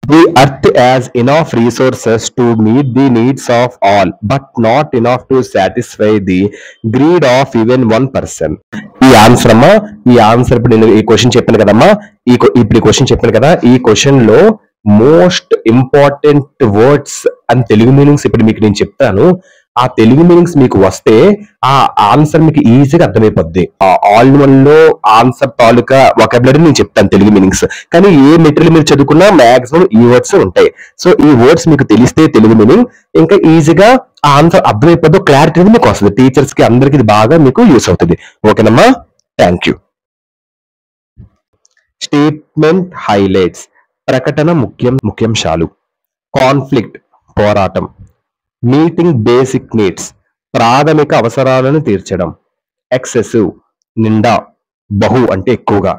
The earth has enough resources to meet the needs of all, but not enough to satisfy the greed of even one person. ఈ answer అమ్మా, ఈ answer ఇప్పుడు నేను ఈ question చెప్పాను కదమ్మా, ఇప్పుడు ఈ క్వశ్చన్ చెప్పాను కదా, ఈ క్వశ్చన్ లో most important words and Telugu meanings ఇప్పుడు మీకు నేను చెప్తాను. ఆ తెలుగు మీనింగ్స్ మీకు వస్తే ఆ ఆన్సర్ మీకు ఈజీగా అర్థమైపోద్ది. ఆల్ వన్ లో ఆన్సర్ తాలూకా వొకాబులరీ నేను చెప్తాను తెలుగు మీనింగ్స్. కానీ ఏ మెటీరియల్ మీరు చదువుకున్నా మాక్సిమం ఈ వర్డ్స్ ఉంటాయి. సో ఈ వర్డ్స్ మీకు తెలిస్తే తెలుగు మీనింగ్ ఇంకా ఈజీగా ఆ ఆన్సర్ అర్థమైపోద్ది, క్లారిటీ మీకు వస్తుంది. టీచర్స్ కి అందరికి ఇది బాగా మీకు యూస్ అవుతుంది. ఓకేనమ్మా, థ్యాంక్ యూ. స్టేట్మెంట్ హైలైట్స్, ప్రకటన ముఖ్యాంశాలు. కాన్ఫ్లిక్ట్, పోరాటం. మీటింగ్ బేసిక్ నీడ్స్, ప్రాథమిక అవసరాలను తీర్చడం. ఎక్సెసివ్, నిండా, బహు అంటే ఎక్కువగా.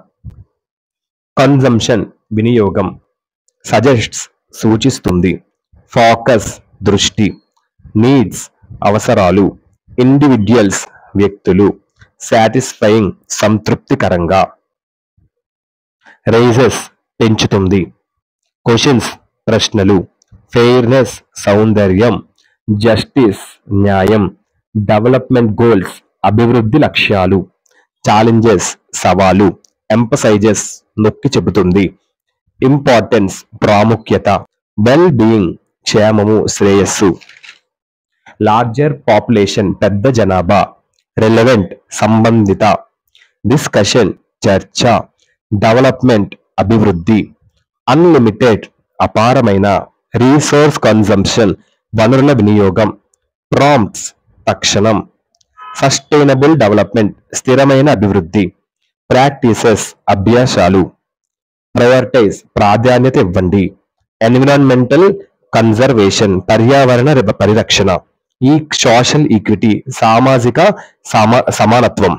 కన్జంప్షన్, వినియోగం. సజెస్ట్స్, సూచిస్తుంది. ఫోకస్, దృష్టి. నీడ్స్, అవసరాలు. ఇండివిడ్యువల్స్, వ్యక్తులు. సాటిస్ఫైయింగ్, సంతృప్తికరంగా. రైజెస్, పెంచుతుంది. క్వశ్చన్స్, ప్రశ్నలు. ఫెయిర్నెస్, సౌందర్యం. జస్టిస్, న్యాయం. డెవలప్మెంట్ గోల్స్, అభివృద్ధి లక్ష్యాలు. ఛాలెంజెస్, సవాలు. ఎంపసైజెస్, నొక్కి చెబుతుంది. ఇంపార్టెన్స్, ప్రాముఖ్యత. వెల్ బీయింగ్, క్షేమము, శ్రేయస్సు. లార్జర్ పాపులేషన్, పెద్ద జనాభా. రెలెవెంట్, సంబంధిత. డిస్కషన్, చర్చ. డెవలప్మెంట్, అభివృద్ధి. అన్లిమిటెడ్, అపారమైన. రీసోర్స్ కన్జంప్షన్, వనరుల వినియోగం. ప్రాంప్ట్స్, తక్షణం. సస్టైనబుల్ డెవలప్మెంట్, స్థిరమైన అభివృద్ధి. ప్రాక్టీసెస్, అభ్యాసాలు. ప్రయారిటైజ్, ప్రాధాన్యత ఇవ్వండి. ఎన్విరాన్మెంటల్ కన్జర్వేషన్, పర్యావరణ పరిరక్షణ. ఈ సోషల్ ఈక్విటీ, సామాజిక సమానత్వం.